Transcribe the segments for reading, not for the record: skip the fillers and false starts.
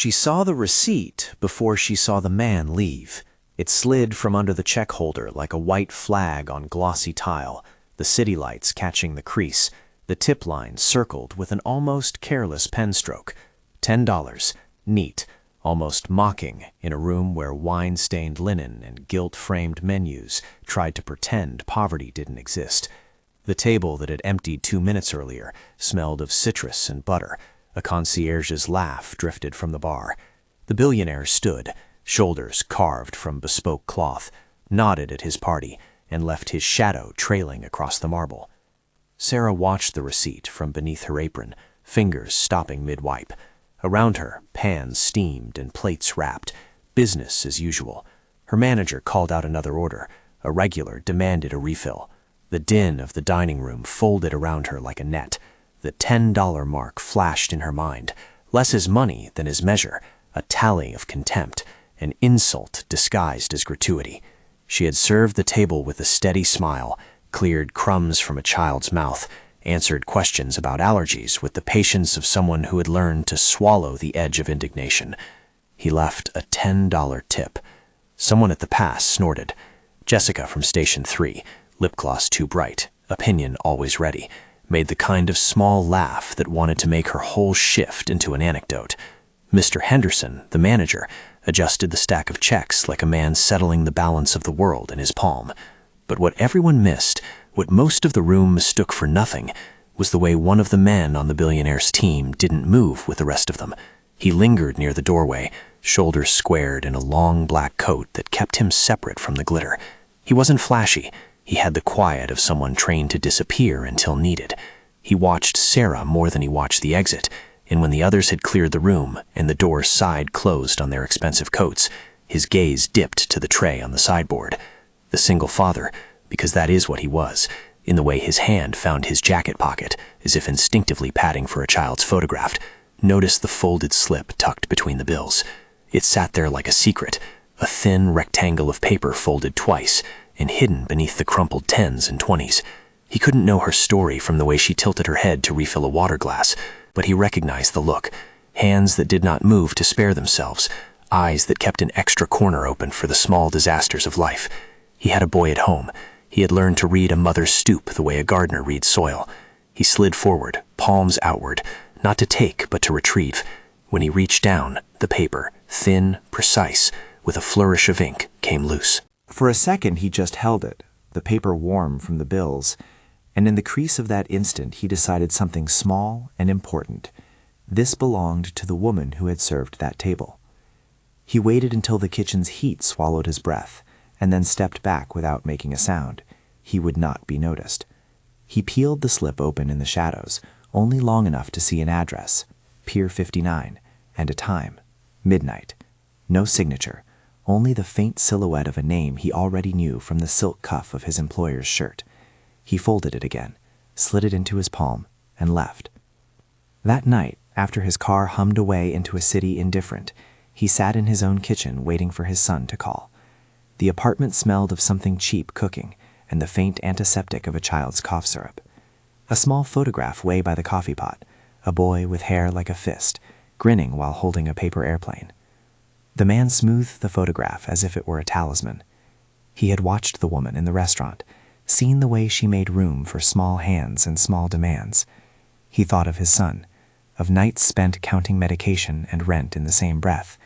She saw the receipt before she saw the man leave. It slid from under the check holder like a white flag on glossy tile, the city lights catching the crease, the tip line circled with an almost careless pen stroke. $10, neat, almost mocking, in a room where wine-stained linen and gilt-framed menus tried to pretend poverty didn't exist. The table that had emptied 2 minutes earlier smelled of citrus and butter. A concierge's laugh drifted from the bar. The billionaire stood, shoulders carved from bespoke cloth, nodded at his party, and left his shadow trailing across the marble. Sarah watched the receipt from beneath her apron, fingers stopping mid-wipe. Around her, pans steamed and plates wrapped. Business as usual. Her manager called out another order. A regular demanded a refill. The din of the dining room folded around her like a net. The $10 mark flashed in her mind. Less as money than as measure. A tally of contempt. An insult disguised as gratuity. She had served the table with a steady smile, cleared crumbs from a child's mouth, answered questions about allergies with the patience of someone who had learned to swallow the edge of indignation. He left a $10 tip. Someone at the pass snorted. Jessica from Station 3, lip gloss too bright, opinion always ready, made the kind of small laugh that wanted to make her whole shift into an anecdote. Mr. Henderson, the manager, adjusted the stack of checks like a man settling the balance of the world in his palm. But what everyone missed, what most of the room mistook for nothing, was the way one of the men on the Billionaire's team didn't move with the rest of them. He lingered near the doorway, shoulders squared in a long black coat that kept him separate from the glitter. He wasn't flashy. He had the quiet of someone trained to disappear until needed. He watched Sarah more than he watched the exit, and when the others had cleared the room and the door side closed on their expensive coats, his gaze dipped to the tray on the sideboard. The single father, because that is what he was, in the way his hand found his jacket pocket, as if instinctively patting for a child's photograph, noticed the folded slip tucked between the bills. It sat there like a secret, a thin rectangle of paper folded twice, and hidden beneath the crumpled 10s and 20s. He couldn't know her story from the way she tilted her head to refill a water glass, but he recognized the look. Hands that did not move to spare themselves, eyes that kept an extra corner open for the small disasters of life. He had a boy at home. He had learned to read a mother's stoop the way a gardener reads soil. He slid forward, palms outward, not to take but to retrieve. When he reached down, the paper, thin, precise, with a flourish of ink, came loose. For a second he just held it, the paper warm from the bills, and in the crease of that instant he decided something small and important. This belonged to the woman who had served that table. He waited until the kitchen's heat swallowed his breath, and then stepped back without making a sound. He would not be noticed. He peeled the slip open in the shadows, only long enough to see an address, Pier 59, and a time, midnight. No signature, only the faint silhouette of a name he already knew from the silk cuff of his employer's shirt. He folded it again, slid it into his palm, and left. That night, after his car hummed away into a city indifferent, he sat in his own kitchen waiting for his son to call. The apartment smelled of something cheap cooking and the faint antiseptic of a child's cough syrup. A small photograph lay by the coffee pot, a boy with hair like a fist, grinning while holding a paper airplane. The man smoothed the photograph as if it were a talisman. He had watched the woman in the restaurant, seen the way she made room for small hands and small demands. He thought of his son, of nights spent counting medication and rent in the same breath,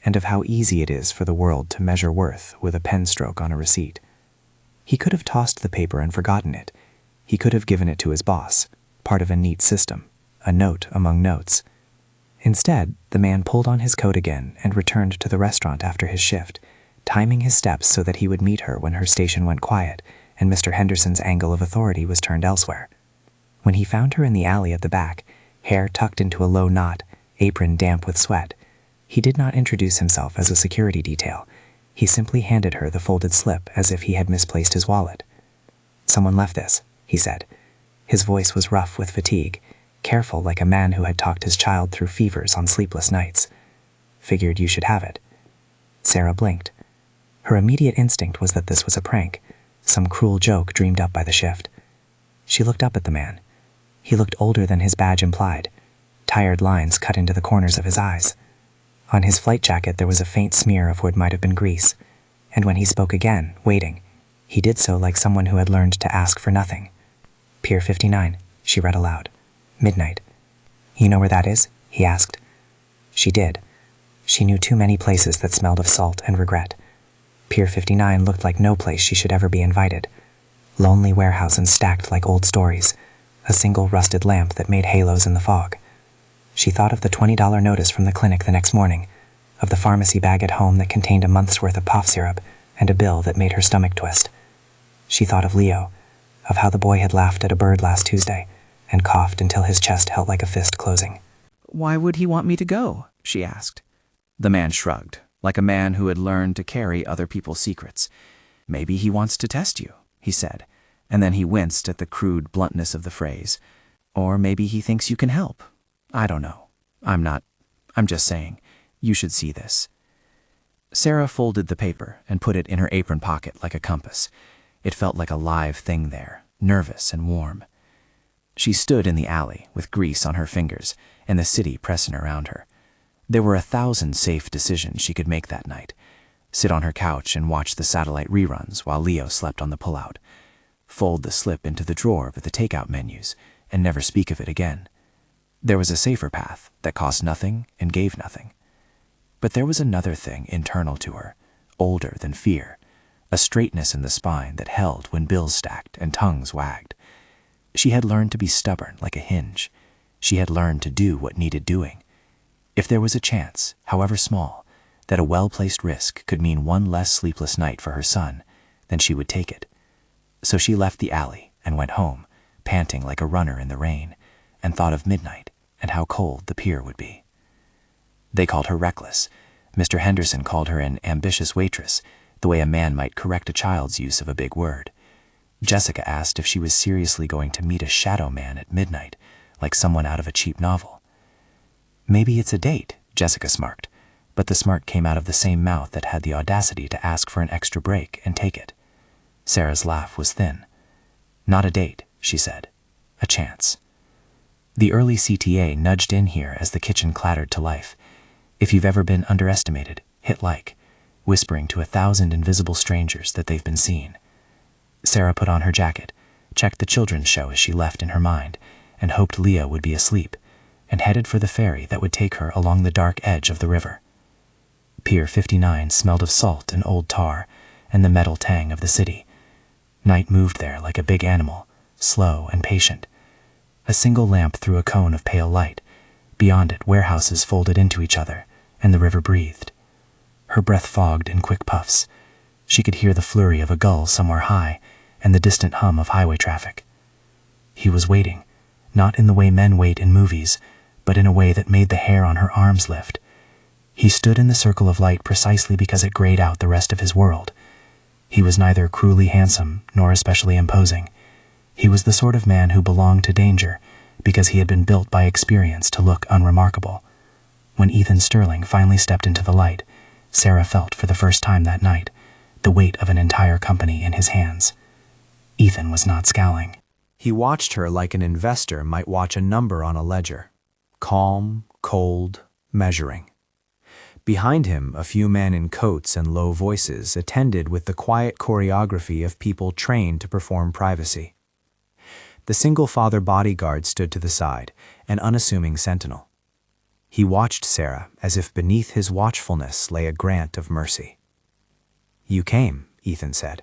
and of how easy it is for the world to measure worth with a pen stroke on a receipt. He could have tossed the paper and forgotten it. He could have given it to his boss, part of a neat system, a note among notes. Instead, the man pulled on his coat again and returned to the restaurant after his shift, timing his steps so that he would meet her when her station went quiet and Mr. Henderson's angle of authority was turned elsewhere. When he found her in the alley at the back, hair tucked into a low knot, apron damp with sweat, he did not introduce himself as a security detail. He simply handed her the folded slip as if he had misplaced his wallet. "Someone left this," he said. His voice was rough with fatigue, careful like a man who had talked his child through fevers on sleepless nights. "Figured you should have it." Sarah blinked. Her immediate instinct was that this was a prank, some cruel joke dreamed up by the shift. She looked up at the man. He looked older than his badge implied. Tired lines cut into the corners of his eyes. On his flight jacket there was a faint smear of what might have been grease, and when he spoke again, waiting, he did so like someone who had learned to ask for nothing. Pier 59, she read aloud. Midnight. You know where that is? He asked. She did. She knew too many places that smelled of salt and regret. Pier 59 looked like no place she should ever be invited. Lonely warehouses stacked like old stories, a single rusted lamp that made halos in the fog. She thought of the $20 notice from the clinic the next morning, of the pharmacy bag at home that contained a month's worth of cough syrup and a bill that made her stomach twist. She thought of Leo, of how the boy had laughed at a bird last Tuesday and coughed until his chest felt like a fist closing. "Why would he want me to go?" she asked. The man shrugged, like a man who had learned to carry other people's secrets. "Maybe he wants to test you," he said, and then he winced at the crude bluntness of the phrase. "Or maybe he thinks you can help. I don't know. I'm just saying, you should see this." Sarah folded the paper and put it in her apron pocket like a compass. It felt like a live thing there, nervous and warm. She stood in the alley with grease on her fingers and the city pressing around her. There were 1,000 safe decisions she could make that night. Sit on her couch and watch the satellite reruns while Leo slept on the pullout. Fold the slip into the drawer with the takeout menus and never speak of it again. There was a safer path that cost nothing and gave nothing. But there was another thing internal to her, older than fear, a straightness in the spine that held when bills stacked and tongues wagged. She had learned to be stubborn like a hinge. She had learned to do what needed doing. If there was a chance, however small, that a well-placed risk could mean one less sleepless night for her son, then she would take it. So she left the alley and went home, panting like a runner in the rain, and thought of midnight and how cold the pier would be. They called her reckless. Mr. Henderson called her an ambitious waitress, the way a man might correct a child's use of a big word. Jessica asked if she was seriously going to meet a shadow man at midnight, like someone out of a cheap novel. "Maybe it's a date," Jessica smirked, but the smirk came out of the same mouth that had the audacity to ask for an extra break and take it. Sarah's laugh was thin. "Not a date," she said. "A chance." The early CTA nudged in here as the kitchen clattered to life. If you've ever been underestimated, hit like, whispering to 1,000 invisible strangers that they've been seen. Sarah put on her jacket, checked the children's show as she left in her mind, and hoped Leo would be asleep, and headed for the ferry that would take her along the dark edge of the river. Pier 59 smelled of salt and old tar, and the metal tang of the city. Night moved there like a big animal, slow and patient. A single lamp threw a cone of pale light. Beyond it, warehouses folded into each other, and the river breathed. Her breath fogged in quick puffs. She could hear the flurry of a gull somewhere high, and the distant hum of highway traffic. He was waiting, not in the way men wait in movies, but in a way that made the hair on her arms lift. He stood in the circle of light precisely because it grayed out the rest of his world. He was neither cruelly handsome nor especially imposing. He was the sort of man who belonged to danger because he had been built by experience to look unremarkable. When Ethan Sterling finally stepped into the light, Sarah felt for the first time that night the weight of an entire company in his hands. Ethan was not scowling. He watched her like an investor might watch a number on a ledger. Calm, cold, measuring. Behind him, a few men in coats and low voices attended with the quiet choreography of people trained to perform privacy. The single-father bodyguard stood to the side, an unassuming sentinel. He watched Sarah as if beneath his watchfulness lay a grant of mercy. "You came," Ethan said.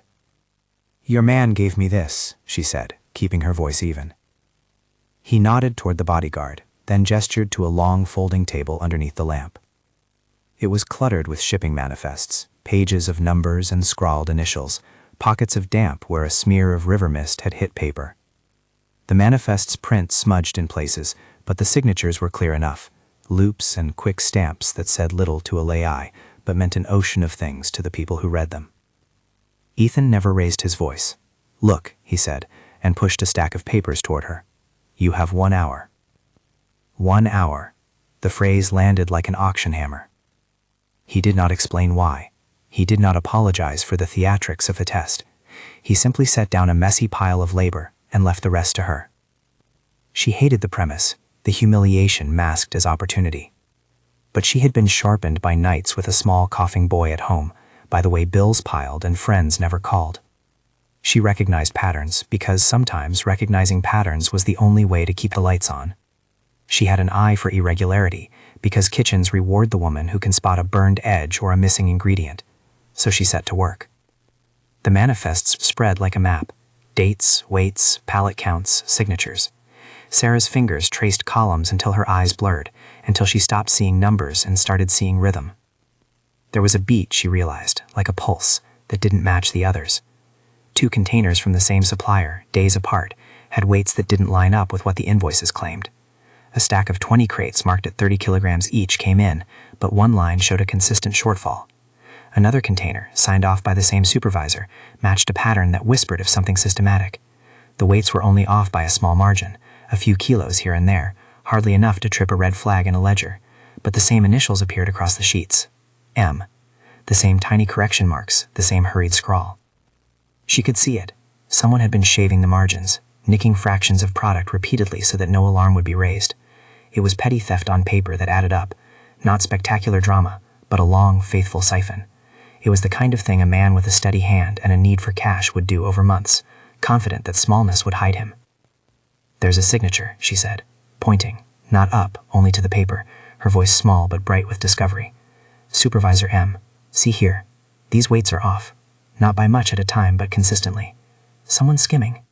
"Your man gave me this," she said, keeping her voice even. He nodded toward the bodyguard, then gestured to a long folding table underneath the lamp. It was cluttered with shipping manifests, pages of numbers and scrawled initials, pockets of damp where a smear of river mist had hit paper. The manifest's print smudged in places, but the signatures were clear enough, loops and quick stamps that said little to a lay eye, but meant an ocean of things to the people who read them. Ethan never raised his voice. "Look," he said, and pushed a stack of papers toward her. "You have 1 hour." 1 hour. The phrase landed like an auction hammer. He did not explain why. He did not apologize for the theatrics of the test. He simply set down a messy pile of labor and left the rest to her. She hated the premise, the humiliation masked as opportunity. but she had been sharpened by nights with a small coughing boy at home, by the way bills piled and friends never called. She recognized patterns because sometimes recognizing patterns was the only way to keep the lights on. She had an eye for irregularity because kitchens reward the woman who can spot a burned edge or a missing ingredient, so she set to work. The manifests spread like a map: dates, weights, pallet counts, signatures. Sarah's fingers traced columns until her eyes blurred, until she stopped seeing numbers and started seeing rhythm. There was a beat, she realized, like a pulse, that didn't match the others. 2 containers from the same supplier, days apart, had weights that didn't line up with what the invoices claimed. A stack of 20 crates marked at 30 kilograms each came in, but one line showed a consistent shortfall. Another container, signed off by the same supervisor, matched a pattern that whispered of something systematic. The weights were only off by a small margin, a few kilos here and there, hardly enough to trip a red flag in a ledger, but the same initials appeared across the sheets. M. The same tiny correction marks, the same hurried scrawl. She could see it. Someone had been shaving the margins, nicking fractions of product repeatedly so that no alarm would be raised. It was petty theft on paper that added up, not spectacular drama, but a long, faithful siphon. It was the kind of thing a man with a steady hand and a need for cash would do over months, confident that smallness would hide him. "There's a signature," she said, pointing, not up, only to the paper, her voice small but bright with discovery. "Supervisor M. See here. These weights are off. Not by much at a time, but consistently. Someone's skimming."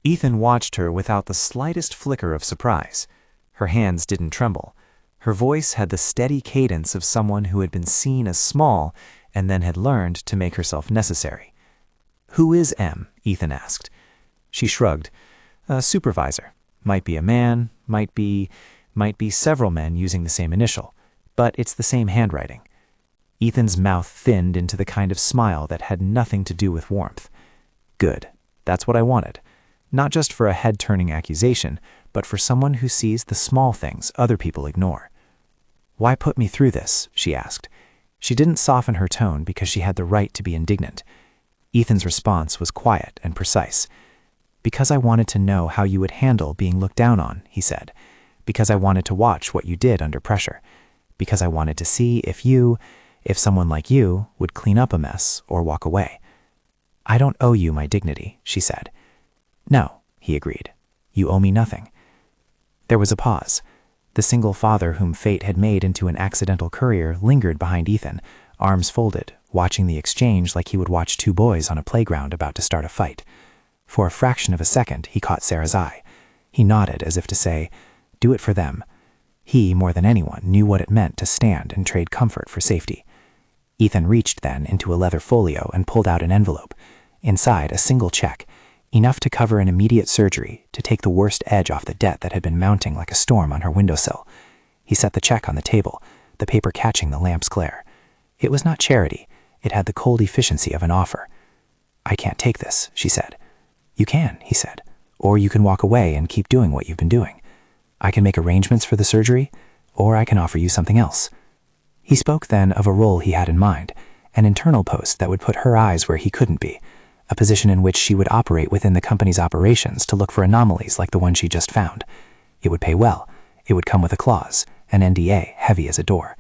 Ethan watched her without the slightest flicker of surprise. Her hands didn't tremble. Her voice had the steady cadence of someone who had been seen as small and then had learned to make herself necessary. "Who is M?" Ethan asked. She shrugged. "A supervisor. Might be a man, might be several men using the same initial, but it's the same handwriting." Ethan's mouth thinned into the kind of smile that had nothing to do with warmth. "Good. That's what I wanted. Not just for a head-turning accusation, but for someone who sees the small things other people ignore." "Why put me through this?" she asked. She didn't soften her tone because she had the right to be indignant. Ethan's response was quiet and precise. "Because I wanted to know how you would handle being looked down on," he said. "Because I wanted to watch what you did under pressure. Because I wanted to see if someone like you would clean up a mess or walk away." "I don't owe you my dignity," she said. "No," he agreed. "You owe me nothing." There was a pause. The single father whom fate had made into an accidental courier lingered behind Ethan, arms folded, watching the exchange like he would watch 2 boys on a playground about to start a fight. For a fraction of a second, he caught Sarah's eye. He nodded as if to say, "Do it for them." He, more than anyone, knew what it meant to stand and trade comfort for safety. Ethan reached then into a leather folio and pulled out an envelope. Inside, a single check, enough to cover an immediate surgery, to take the worst edge off the debt that had been mounting like a storm on her windowsill. He set the check on the table, the paper catching the lamp's glare. It was not charity. It had the cold efficiency of an offer. "I can't take this," she said. "You can," he said. "Or you can walk away and keep doing what you've been doing. I can make arrangements for the surgery, or I can offer you something else." He spoke then of a role he had in mind, an internal post that would put her eyes where he couldn't be, a position in which she would operate within the company's operations to look for anomalies like the one she just found. It would pay well. It would come with a clause, an NDA heavy as a door.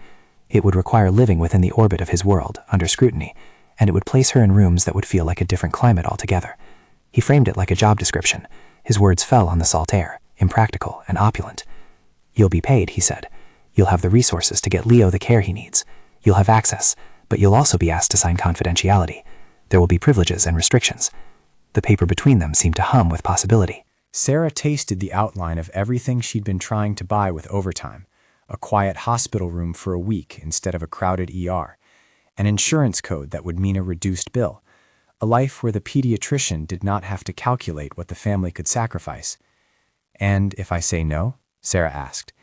It would require living within the orbit of his world, under scrutiny, and it would place her in rooms that would feel like a different climate altogether. He framed it like a job description. His words fell on the salt air, impractical and opulent. "You'll be paid," he said. "You'll have the resources to get Leo the care he needs. You'll have access, but you'll also be asked to sign confidentiality. There will be privileges and restrictions." The paper between them seemed to hum with possibility. Sarah tasted the outline of everything she'd been trying to buy with overtime: a quiet hospital room for a week instead of a crowded ER, an insurance code that would mean a reduced bill, a life where the pediatrician did not have to calculate what the family could sacrifice. "And if I say no?" Sarah asked.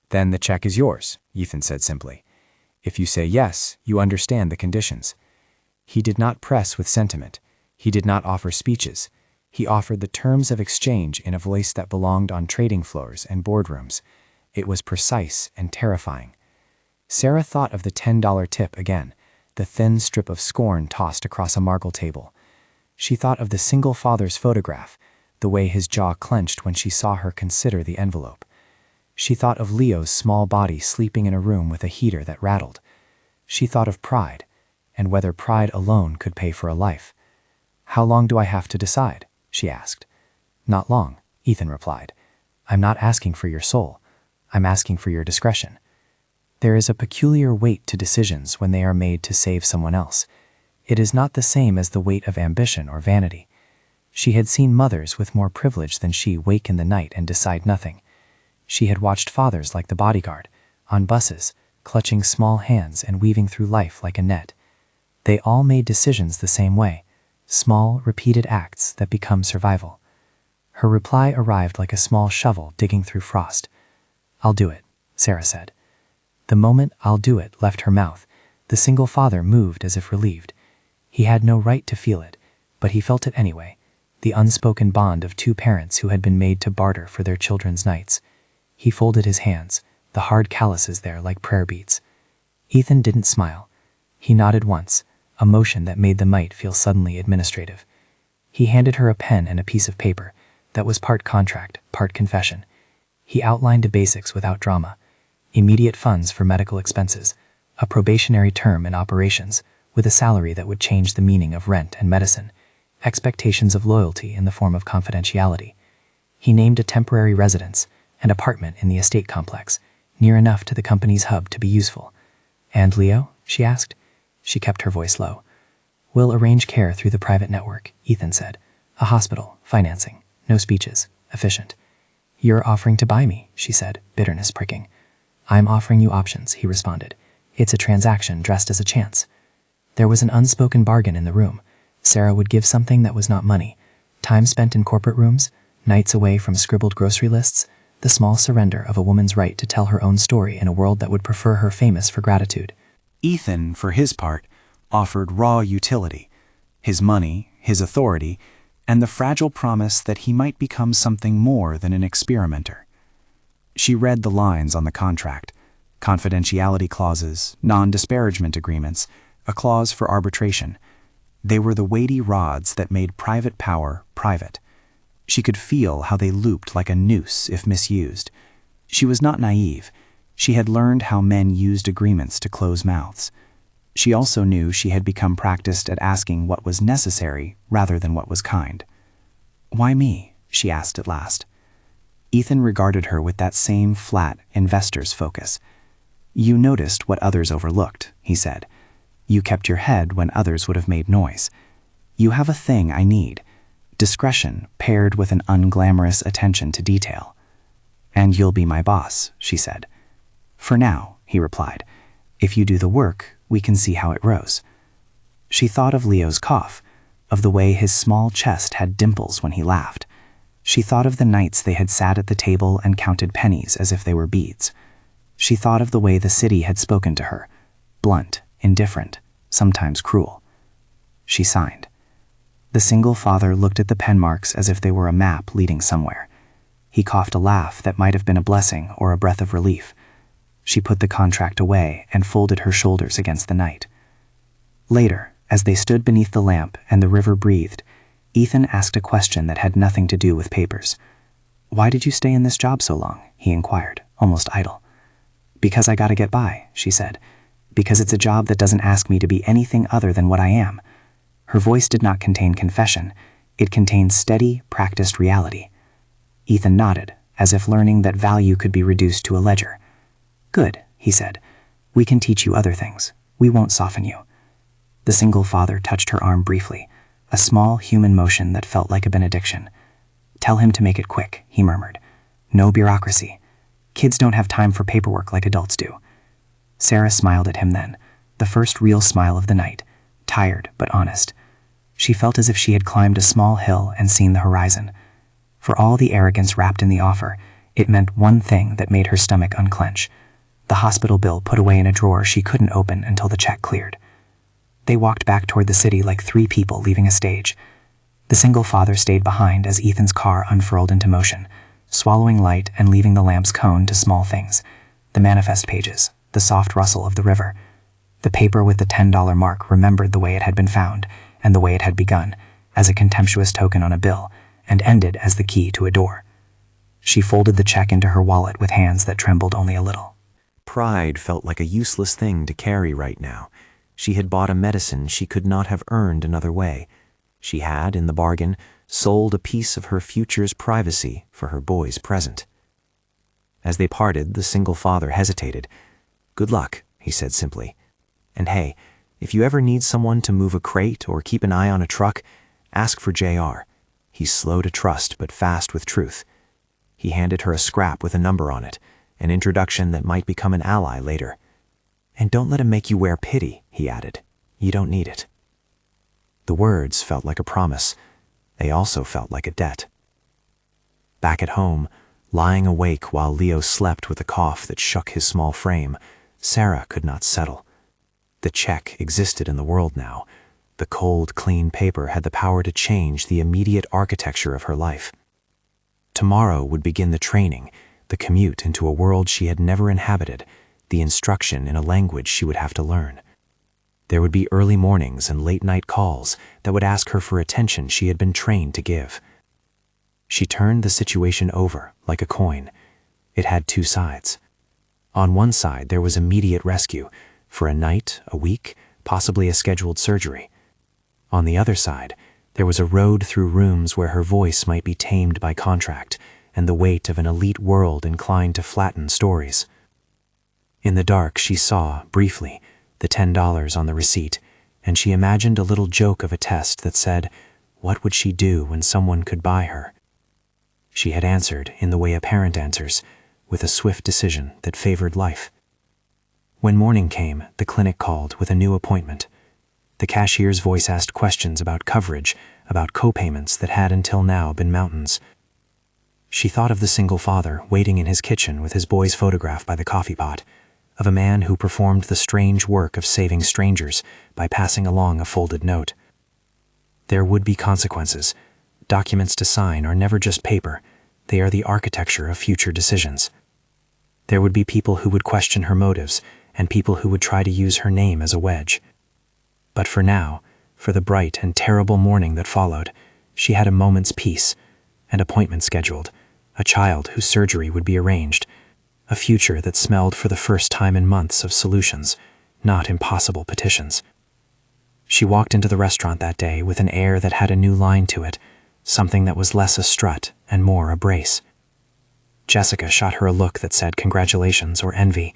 "Then the check is yours," Ethan said simply. "If you say yes, you understand the conditions." He did not press with sentiment. He did not offer speeches. He offered the terms of exchange in a voice that belonged on trading floors and boardrooms. It was precise and terrifying. Sarah thought of the $10 tip again, the thin strip of scorn tossed across a marble table. She thought of the single father's photograph, the way his jaw clenched when she saw her consider the envelope. She thought of Leo's small body sleeping in a room with a heater that rattled. She thought of pride, and whether pride alone could pay for a life. "How long do I have to decide?" she asked. "Not long," Ethan replied. "I'm not asking for your soul. I'm asking for your discretion." There is a peculiar weight to decisions when they are made to save someone else. It is not the same as the weight of ambition or vanity. She had seen mothers with more privilege than she wake in the night and decide nothing. She had watched fathers like the bodyguard, on buses, clutching small hands and weaving through life like a net. They all made decisions the same way, small, repeated acts that become survival. Her reply arrived like a small shovel digging through frost. "I'll do it," Sarah said. The moment "I'll do it" left her mouth, the single father moved as if relieved. He had no right to feel it, but he felt it anyway, the unspoken bond of two parents who had been made to barter for their children's nights. He folded his hands, the hard calluses there like prayer beads. Ethan didn't smile. He nodded once, a motion that made the mite feel suddenly administrative. He handed her a pen and a piece of paper that was part contract, part confession. He outlined the basics without drama: immediate funds for medical expenses, a probationary term in operations with a salary that would change the meaning of rent and medicine, expectations of loyalty in the form of confidentiality. He named a temporary residence, an apartment in the estate complex, near enough to the company's hub to be useful. "And Leo?" she asked. She kept her voice low. "We'll arrange care through the private network," Ethan said. "A hospital, financing, no speeches, efficient." "You're offering to buy me," she said, bitterness pricking. "I'm offering you options," he responded. "It's a transaction dressed as a chance." There was an unspoken bargain in the room. Sarah would give something that was not money: time spent in corporate rooms, nights away from scribbled grocery lists, the small surrender of a woman's right to tell her own story in a world that would prefer her famous for gratitude. Ethan, for his part, offered raw utility: his money, his authority, and the fragile promise that he might become something more than an experimenter. She read the lines on the contract: confidentiality clauses, non-disparagement agreements, a clause for arbitration. They were the weighty rods that made private power private. She could feel how they looped like a noose if misused. She was not naive. She had learned how men used agreements to close mouths. She also knew she had become practiced at asking what was necessary rather than what was kind. "Why me?" she asked at last. Ethan regarded her with that same flat investor's focus. "You noticed what others overlooked," he said. "You kept your head when others would have made noise. You have a thing I need: discretion paired with an unglamorous attention to detail." "And you'll be my boss," she said. "For now," he replied. "If you do the work, we can see how it rose." She thought of Leo's cough, of the way his small chest had dimples when he laughed. She thought of the nights they had sat at the table and counted pennies as if they were beads. She thought of the way the city had spoken to her: blunt, indifferent, sometimes cruel. She signed. The single father looked at the pen marks as if they were a map leading somewhere. He coughed a laugh that might have been a blessing or a breath of relief. She put the contract away and folded her shoulders against the night. Later, as they stood beneath the lamp and the river breathed, Ethan asked a question that had nothing to do with papers. "Why did you stay in this job so long?" he inquired, almost idle. "Because I gotta get by," she said. "Because it's a job that doesn't ask me to be anything other than what I am." Her voice did not contain confession. It contained steady, practiced reality. Ethan nodded, as if learning that value could be reduced to a ledger. "Good," he said. "We can teach you other things. We won't soften you." The single father touched her arm briefly, a small human motion that felt like a benediction. "Tell him to make it quick," he murmured. "No bureaucracy. Kids don't have time for paperwork like adults do." Sarah smiled at him then, the first real smile of the night, tired but honest. She felt as if she had climbed a small hill and seen the horizon. For all the arrogance wrapped in the offer, it meant one thing that made her stomach unclench: the hospital bill put away in a drawer she couldn't open until the check cleared. They walked back toward the city like three people leaving a stage. The single father stayed behind as Ethan's car unfurled into motion, swallowing light and leaving the lamp's cone to small things: the manifest pages, the soft rustle of the river. The paper with the $10 mark remembered the way it had been found and the way it had begun, as a contemptuous token on a bill, and ended as the key to a door. She folded the check into her wallet with hands that trembled only a little. Pride felt like a useless thing to carry right now. She had bought a medicine she could not have earned another way. She had, in the bargain, sold a piece of her future's privacy for her boy's present. As they parted, the single father hesitated. "Good luck," he said simply. "And hey, if you ever need someone to move a crate or keep an eye on a truck, ask for JR. He's slow to trust but fast with truth." He handed her a scrap with a number on it, an introduction that might become an ally later. "And don't let him make you wear pity," he added. "You don't need it." The words felt like a promise. They also felt like a debt. Back at home, lying awake while Leo slept with a cough that shook his small frame, Sarah could not settle. The check existed in the world now. The cold, clean paper had the power to change the immediate architecture of her life. Tomorrow would begin the training, the commute into a world she had never inhabited, the instruction in a language she would have to learn. There would be early mornings and late-night calls that would ask her for attention she had been trained to give. She turned the situation over like a coin. It had two sides. On one side, there was immediate rescue, for a night, a week, possibly a scheduled surgery. On the other side, there was a road through rooms where her voice might be tamed by contract and the weight of an elite world inclined to flatten stories. In the dark, she saw, briefly, the $10 on the receipt, and she imagined a little joke of a test that said, what would she do when someone could buy her? She had answered in the way a parent answers, with a swift decision that favored life. When morning came, the clinic called with a new appointment. The cashier's voice asked questions about coverage, about co-payments that had until now been mountains. She thought of the single father waiting in his kitchen with his boy's photograph by the coffee pot, of a man who performed the strange work of saving strangers by passing along a folded note. There would be consequences. Documents to sign are never just paper. They are the architecture of future decisions. There would be people who would question her motives and people who would try to use her name as a wedge. But for now, for the bright and terrible morning that followed, she had a moment's peace, an appointment scheduled, a child whose surgery would be arranged, a future that smelled for the first time in months of solutions, not impossible petitions. She walked into the restaurant that day with an air that had a new line to it, something that was less a strut and more a brace. Jessica shot her a look that said congratulations or envy.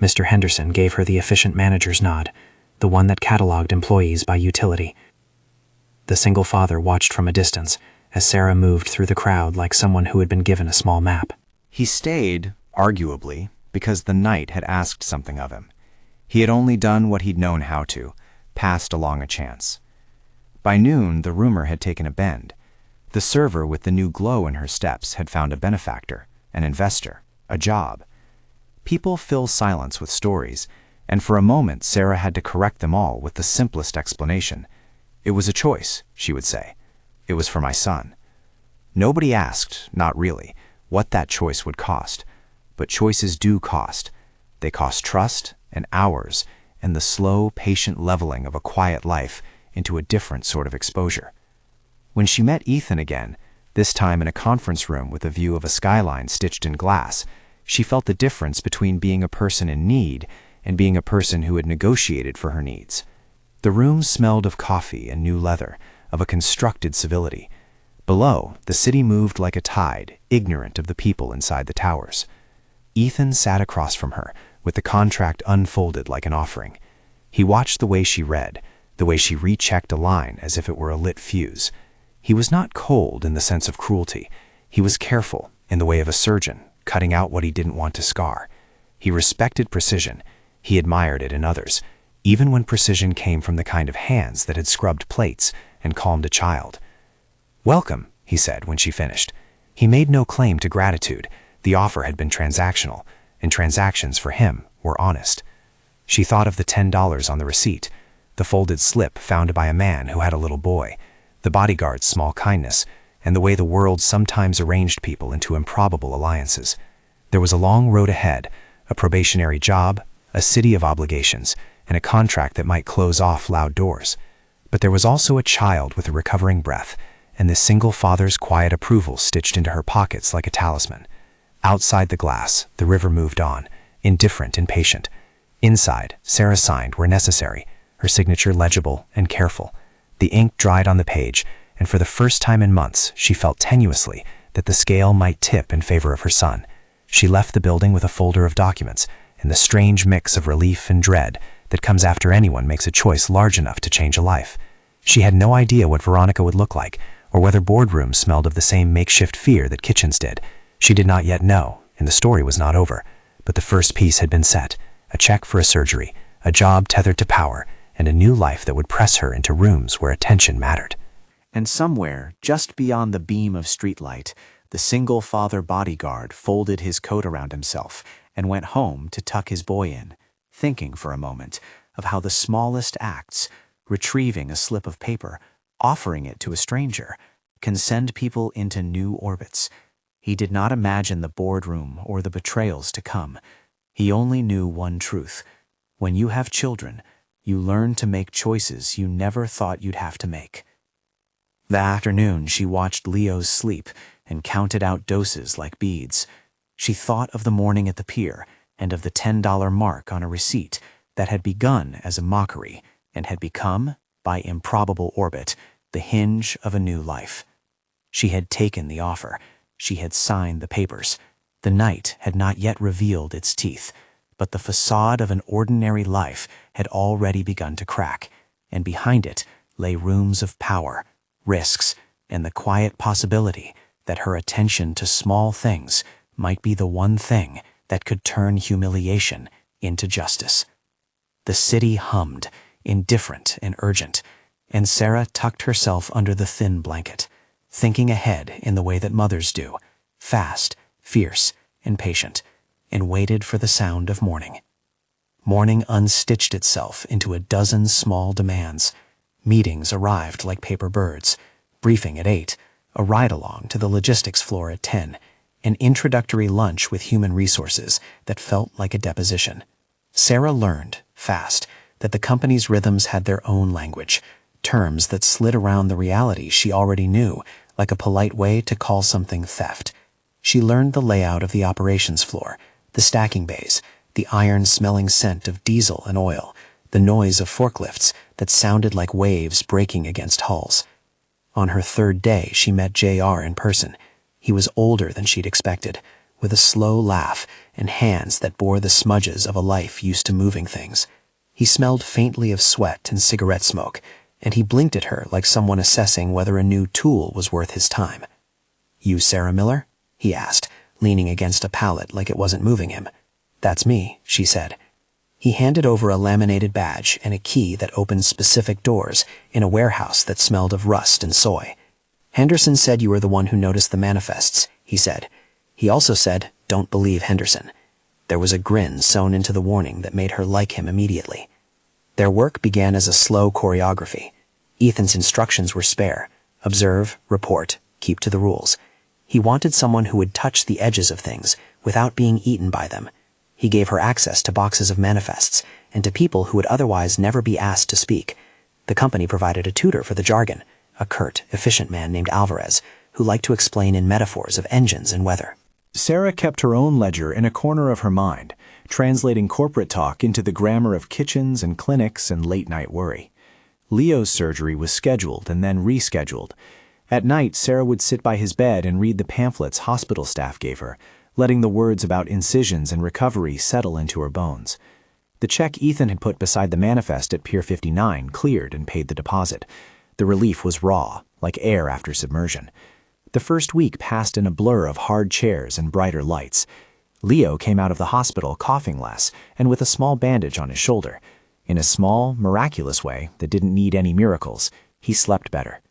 Mr. Henderson gave her the efficient manager's nod, the one that cataloged employees by utility. The single father watched from a distance as Sarah moved through the crowd like someone who had been given a small map. He stayed, arguably, because the night had asked something of him. He had only done what he'd known how to, passed along a chance. By noon, the rumor had taken a bend. The server with the new glow in her steps had found a benefactor, an investor, a job. People fill silence with stories, and for a moment Sarah had to correct them all with the simplest explanation. It was a choice, she would say. It was for my son. Nobody asked, not really, what that choice would cost. But choices do cost. They cost trust and hours and the slow, patient leveling of a quiet life into a different sort of exposure. When she met Ethan again, this time in a conference room with a view of a skyline stitched in glass, she felt the difference between being a person in need and being a person who had negotiated for her needs. The room smelled of coffee and new leather, of a constructed civility. Below, the city moved like a tide, ignorant of the people inside the towers. Ethan sat across from her, with the contract unfolded like an offering. He watched the way she read, the way she rechecked a line as if it were a lit fuse. He was not cold in the sense of cruelty. He was careful, in the way of a surgeon, cutting out what he didn't want to scar. He respected precision. He admired it in others, even when precision came from the kind of hands that had scrubbed plates and calmed a child. "Welcome," he said when she finished. He made no claim to gratitude. The offer had been transactional, and transactions for him were honest. She thought of the $10 on the receipt, the folded slip found by a man who had a little boy, the bodyguard's small kindness, and the way the world sometimes arranged people into improbable alliances. There was a long road ahead, a probationary job, a city of obligations, and a contract that might close off loud doors. But there was also a child with a recovering breath, and this single father's quiet approval stitched into her pockets like a talisman. Outside the glass, the river moved on, indifferent and patient. Inside, Sarah signed where necessary, her signature legible and careful. The ink dried on the page, and for the first time in months, she felt tenuously that the scale might tip in favor of her son. She left the building with a folder of documents, and the strange mix of relief and dread that comes after anyone makes a choice large enough to change a life. She had no idea what Veronica would look like, or whether boardrooms smelled of the same makeshift fear that kitchens did. She did not yet know, and the story was not over. But the first piece had been set, a check for a surgery, a job tethered to power, and a new life that would press her into rooms where attention mattered. And somewhere, just beyond the beam of streetlight, the single father bodyguard folded his coat around himself and went home to tuck his boy in, thinking for a moment of how the smallest acts, retrieving a slip of paper, offering it to a stranger, can send people into new orbits. He did not imagine the boardroom or the betrayals to come. He only knew one truth. When you have children, you learn to make choices you never thought you'd have to make. That afternoon, she watched Leo's sleep and counted out doses like beads. She thought of the morning at the pier and of the $10 mark on a receipt that had begun as a mockery and had become, by improbable orbit, the hinge of a new life. She had taken the offer. She had signed the papers. The night had not yet revealed its teeth, but the facade of an ordinary life had already begun to crack, and behind it lay rooms of power, risks, and the quiet possibility that her attention to small things might be the one thing that could turn humiliation into justice. The city hummed, indifferent and urgent, and Sarah tucked herself under the thin blanket, thinking ahead in the way that mothers do, fast, fierce, and patient, and waited for the sound of morning. Morning unstitched itself into a dozen small demands. Meetings arrived like paper birds, briefing at 8, a ride-along to the logistics floor at 10, an introductory lunch with human resources that felt like a deposition. Sarah learned, fast, that the company's rhythms had their own language, terms that slid around the reality she already knew, like a polite way to call something theft. She learned the layout of the operations floor, the stacking bays, the iron-smelling scent of diesel and oil, the noise of forklifts that sounded like waves breaking against hulls. On her third day, she met JR in person. He was older than she'd expected, with a slow laugh and hands that bore the smudges of a life used to moving things. He smelled faintly of sweat and cigarette smoke, and he blinked at her like someone assessing whether a new tool was worth his time. "You Sarah Miller?" he asked, leaning against a pallet like it wasn't moving him. "That's me," she said. He handed over a laminated badge and a key that opened specific doors in a warehouse that smelled of rust and soy. "Henderson said you were the one who noticed the manifests," he said. He also said, "Don't believe Henderson." There was a grin sewn into the warning that made her like him immediately. Their work began as a slow choreography. Ethan's instructions were spare. Observe, report, keep to the rules. He wanted someone who would touch the edges of things without being eaten by them. He gave her access to boxes of manifests and to people who would otherwise never be asked to speak. The company provided a tutor for the jargon, a curt, efficient man named Alvarez, who liked to explain in metaphors of engines and weather. Sarah kept her own ledger in a corner of her mind, translating corporate talk into the grammar of kitchens and clinics and late-night worry. Leo's surgery was scheduled and then rescheduled. At night, Sarah would sit by his bed and read the pamphlets hospital staff gave her, letting the words about incisions and recovery settle into her bones. The check Ethan had put beside the manifest at Pier 59 cleared and paid the deposit. The relief was raw, like air after submersion. The first week passed in a blur of hard chairs and brighter lights. Leo came out of the hospital coughing less and with a small bandage on his shoulder. In a small, miraculous way that didn't need any miracles, he slept better.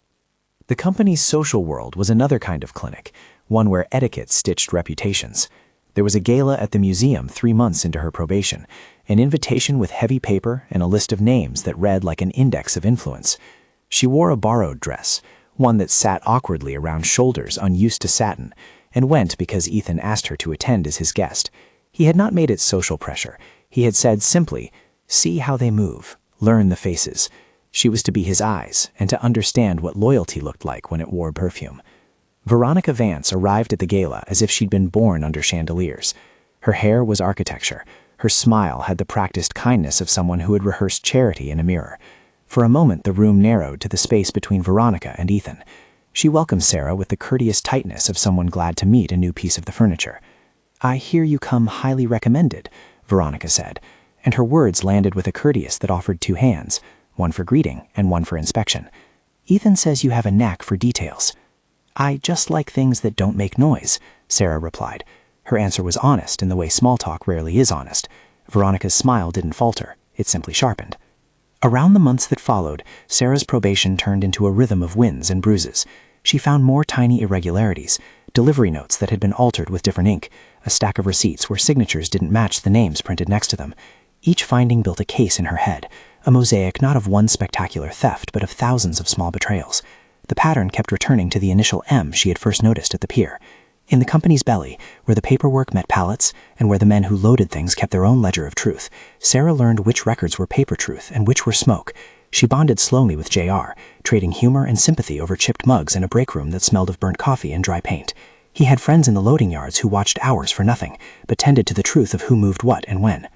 The company's social world was another kind of clinic, one where etiquette stitched reputations. There was a gala at the museum 3 months into her probation, an invitation with heavy paper and a list of names that read like an index of influence. She wore a borrowed dress, one that sat awkwardly around shoulders unused to satin, and went because Ethan asked her to attend as his guest. He had not made it social pressure. He had said simply, "See how they move, learn the faces." She was to be his eyes and to understand what loyalty looked like when it wore perfume. Veronica Vance arrived at the gala as if she'd been born under chandeliers. Her hair was architecture. Her smile had the practiced kindness of someone who had rehearsed charity in a mirror. For a moment, the room narrowed to the space between Veronica and Ethan. She welcomed Sarah with the courteous tightness of someone glad to meet a new piece of the furniture. "I hear you come highly recommended," Veronica said, and her words landed with a courteous that offered two hands, one for greeting and one for inspection. "Ethan says you have a knack for details." "I just like things that don't make noise," Sarah replied. Her answer was honest in the way small talk rarely is honest. Veronica's smile didn't falter. It simply sharpened. Around the months that followed, Sarah's probation turned into a rhythm of wins and bruises. She found more tiny irregularities, delivery notes that had been altered with different ink, a stack of receipts where signatures didn't match the names printed next to them. Each finding built a case in her head, a mosaic not of one spectacular theft but of thousands of small betrayals. The pattern kept returning to the initial M she had first noticed at the pier. In the company's belly, where the paperwork met pallets, and where the men who loaded things kept their own ledger of truth, Sarah learned which records were paper truth and which were smoke. She bonded slowly with JR, trading humor and sympathy over chipped mugs in a break room that smelled of burnt coffee and dry paint. He had friends in the loading yards who watched hours for nothing, but tended to the truth of who moved what and when.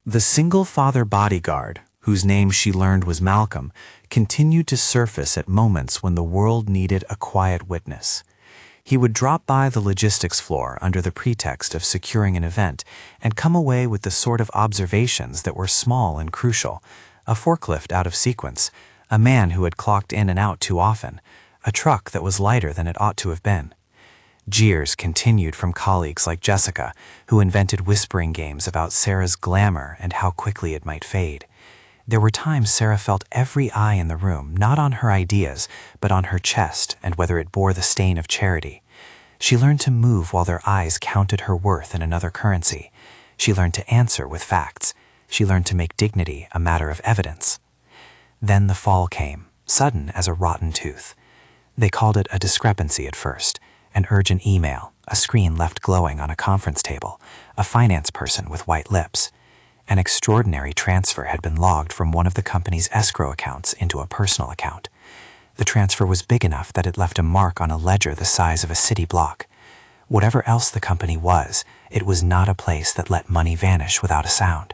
The single-father bodyguard, whose name she learned was Malcolm, continued to surface at moments when the world needed a quiet witness. He would drop by the logistics floor under the pretext of securing an event and come away with the sort of observations that were small and crucial: a forklift out of sequence, a man who had clocked in and out too often, a truck that was lighter than it ought to have been. Jeers continued from colleagues like Jessica, who invented whispering games about Sarah's glamour and how quickly it might fade. There were times Sarah felt every eye in the room, not on her ideas, but on her chest and whether it bore the stain of charity. She learned to move while their eyes counted her worth in another currency. She learned to answer with facts. She learned to make dignity a matter of evidence. Then the fall came, sudden as a rotten tooth. They called it a discrepancy at first, an urgent email, a screen left glowing on a conference table, a finance person with white lips. An extraordinary transfer had been logged from one of the company's escrow accounts into a personal account. The transfer was big enough that it left a mark on a ledger the size of a city block. Whatever else the company was, it was not a place that let money vanish without a sound.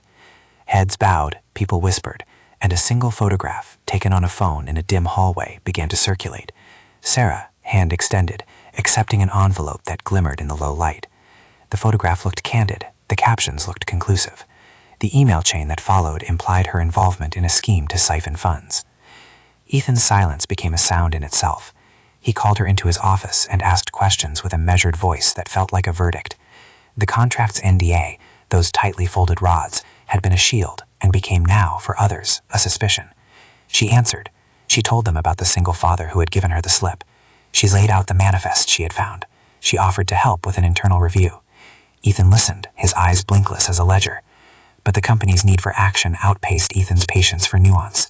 Heads bowed, people whispered, and a single photograph, taken on a phone in a dim hallway, began to circulate. Sarah, hand extended, accepting an envelope that glimmered in the low light. The photograph looked candid, the captions looked conclusive. The email chain that followed implied her involvement in a scheme to siphon funds. Ethan's silence became a sound in itself. He called her into his office and asked questions with a measured voice that felt like a verdict. The contract's NDA, those tightly folded rods, had been a shield and became now, for others, a suspicion. She answered. She told them about the single father who had given her the slip. She laid out the manifest she had found. She offered to help with an internal review. Ethan listened, his eyes blinkless as a ledger. But the company's need for action outpaced Ethan's patience for nuance.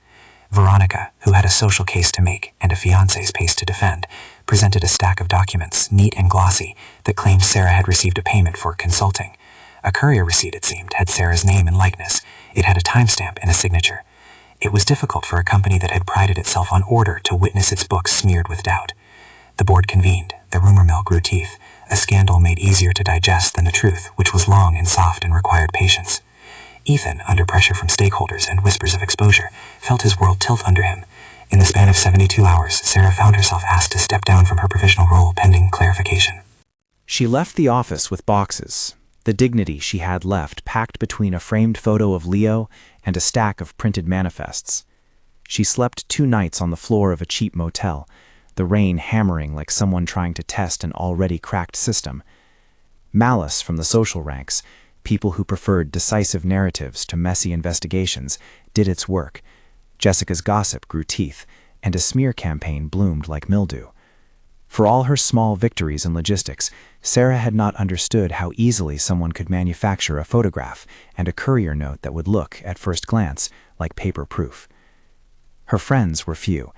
Veronica, who had a social case to make and a fiancé's pace to defend, presented a stack of documents, neat and glossy, that claimed Sarah had received a payment for consulting. A courier receipt, it seemed, had Sarah's name and likeness. It had a timestamp and a signature. It was difficult for a company that had prided itself on order to witness its books smeared with doubt. The board convened. The rumor mill grew teeth, a scandal made easier to digest than the truth, which was long and soft and required patience. Ethan, under pressure from stakeholders and whispers of exposure, felt his world tilt under him. In the span of 72 hours, Sarah found herself asked to step down from her provisional role pending clarification. She left the office with boxes, the dignity she had left packed between a framed photo of Leo and a stack of printed manifests. She slept 2 nights on the floor of a cheap motel, the rain hammering like someone trying to test an already cracked system. Malice from the social ranks, people who preferred decisive narratives to messy investigations, did its work. Jessica's gossip grew teeth, and a smear campaign bloomed like mildew. For all her small victories in logistics, Sarah had not understood how easily someone could manufacture a photograph and a courier note that would look, at first glance, like paper proof. Her friends were few.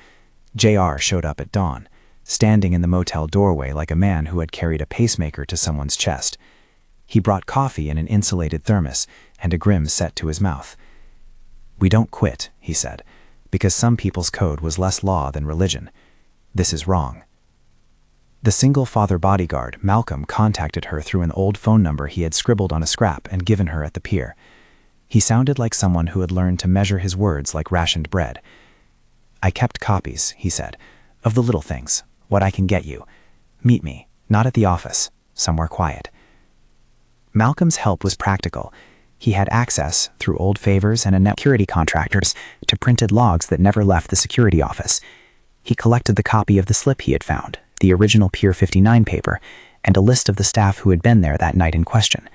JR showed up at dawn, standing in the motel doorway like a man who had carried a pacemaker to someone's chest. He brought coffee in an insulated thermos and a grim set to his mouth. "We don't quit," he said, because some people's code was less law than religion. This is wrong. The single-father bodyguard, Malcolm, contacted her through an old phone number he had scribbled on a scrap and given her at the pier. He sounded like someone who had learned to measure his words like rationed bread. "I kept copies," he said, "of the little things, what I can get you. Meet me, not at the office, somewhere quiet." Malcolm's help was practical. He had access, through old favors and a net security contractors, to printed logs that never left the security office. He collected the copy of the slip he had found, the original Pier 59 paper, and a list of the staff who had been there that night in question.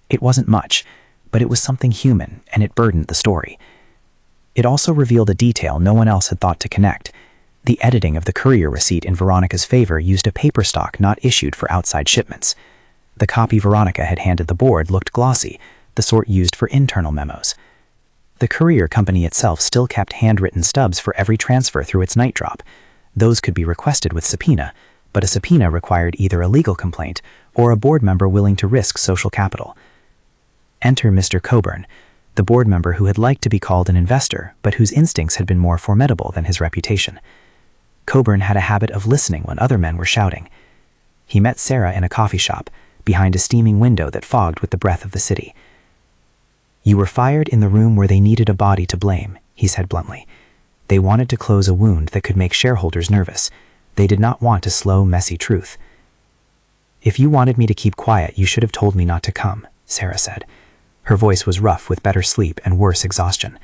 It wasn't much, but it was something human, and it burdened the story. It also revealed a detail no one else had thought to connect. The editing of the courier receipt in Veronica's favor used a paper stock not issued for outside shipments. The copy Veronica had handed the board looked glossy, the sort used for internal memos. The courier company itself still kept handwritten stubs for every transfer through its night drop. Those could be requested with subpoena, but a subpoena required either a legal complaint or a board member willing to risk social capital. Enter Mr. Coburn, the board member who had liked to be called an investor, but whose instincts had been more formidable than his reputation. Coburn had a habit of listening when other men were shouting. He met Sarah in a coffee shop, behind a steaming window that fogged with the breath of the city. "You were fired in the room where they needed a body to blame," he said bluntly. "They wanted to close a wound that could make shareholders nervous. They did not want a slow, messy truth." "If you wanted me to keep quiet, you should have told me not to come," Sarah said. Her voice was rough with better sleep and worse exhaustion.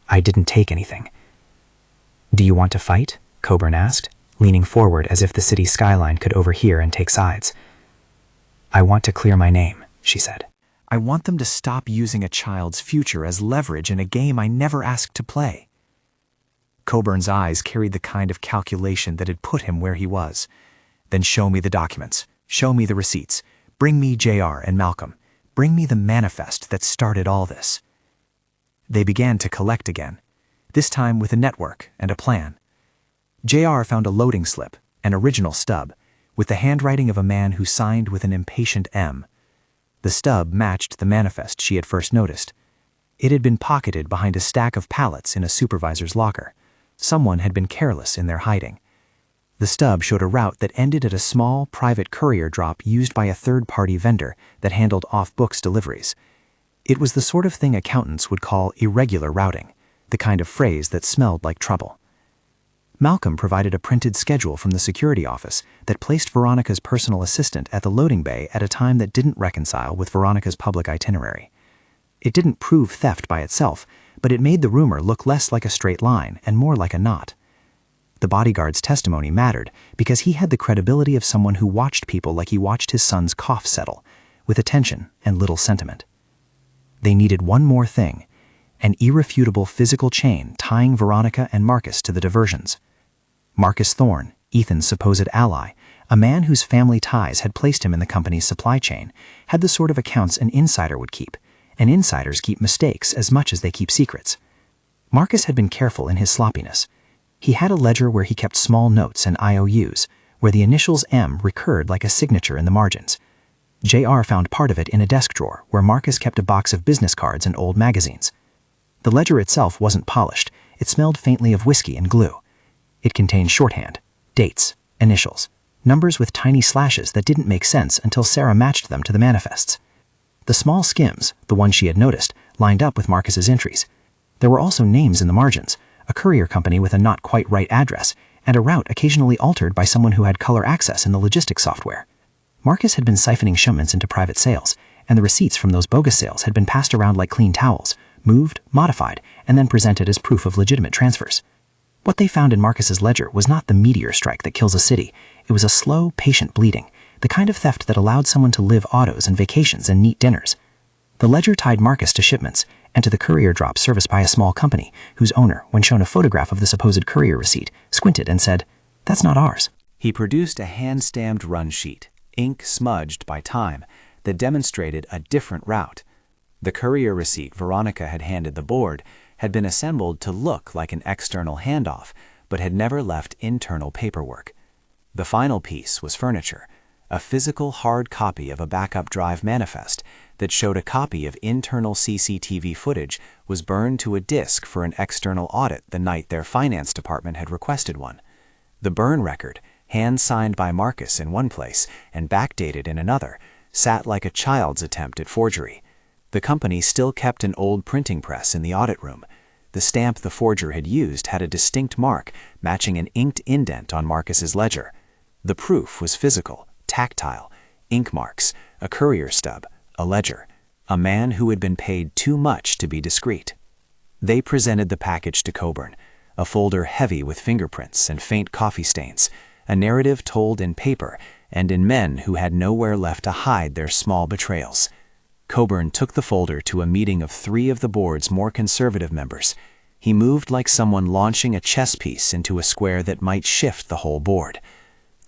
"I didn't take anything." "Do you want to fight?" Coburn asked, leaning forward as if the city skyline could overhear and take sides. "I want to clear my name," she said. "I want them to stop using a child's future as leverage in a game I never asked to play." Coburn's eyes carried the kind of calculation that had put him where he was. "Then show me the documents. Show me the receipts. Bring me JR and Malcolm. Bring me the manifest that started all this." They began to collect again, this time with a network and a plan. JR found a loading slip, an original stub, with the handwriting of a man who signed with an impatient M. The stub matched the manifest she had first noticed. It had been pocketed behind a stack of pallets in a supervisor's locker. Someone had been careless in their hiding. The stub showed a route that ended at a small, private courier drop used by a third-party vendor that handled off-books deliveries. It was the sort of thing accountants would call irregular routing, the kind of phrase that smelled like trouble. Malcolm provided a printed schedule from the security office that placed Veronica's personal assistant at the loading bay at a time that didn't reconcile with Veronica's public itinerary. It didn't prove theft by itself, but it made the rumor look less like a straight line and more like a knot. The bodyguard's testimony mattered because he had the credibility of someone who watched people like he watched his son's cough settle, with attention and little sentiment. They needed one more thing, an irrefutable physical chain tying Veronica and Marcus to the diversions. Marcus Thorne, Ethan's supposed ally, a man whose family ties had placed him in the company's supply chain, had the sort of accounts an insider would keep, and insiders keep mistakes as much as they keep secrets. Marcus had been careful in his sloppiness. He had a ledger where he kept small notes and IOUs, where the initials M recurred like a signature in the margins. JR found part of it in a desk drawer where Marcus kept a box of business cards and old magazines. The ledger itself wasn't polished. It smelled faintly of whiskey and glue. It contained shorthand, dates, initials, numbers with tiny slashes that didn't make sense until Sarah matched them to the manifests. The small skims, the ones she had noticed, lined up with Marcus's entries. There were also names in the margins, a courier company with a not quite right address, and a route occasionally altered by someone who had color access in the logistics software. Marcus had been siphoning shipments into private sales, and the receipts from those bogus sales had been passed around like clean towels, moved, modified, and then presented as proof of legitimate transfers. What they found in Marcus's ledger was not the meteor strike that kills a city. It was a slow, patient bleeding, the kind of theft that allowed someone to live autos and vacations and neat dinners. The ledger tied Marcus to shipments and to the courier drop serviced by a small company whose owner, when shown a photograph of the supposed courier receipt, squinted and said, "That's not ours." He produced a hand-stamped run sheet, ink smudged by time, that demonstrated a different route. The courier receipt Veronica had handed the board had been assembled to look like an external handoff, but had never left internal paperwork. The final piece was furniture, a physical hard copy of a backup drive manifest that showed a copy of internal CCTV footage was burned to a disk for an external audit the night their finance department had requested one. The burn record, hand-signed by Marcus in one place and backdated in another, sat like a child's attempt at forgery. The company still kept an old printing press in the audit room. The stamp the forger had used had a distinct mark matching an inked indent on Marcus's ledger. The proof was physical, tactile, ink marks, a courier stub, a ledger, a man who had been paid too much to be discreet. They presented the package to Coburn, a folder heavy with fingerprints and faint coffee stains, a narrative told in paper and in men who had nowhere left to hide their small betrayals. Coburn took the folder to a meeting of 3 of the board's more conservative members. He moved like someone launching a chess piece into a square that might shift the whole board.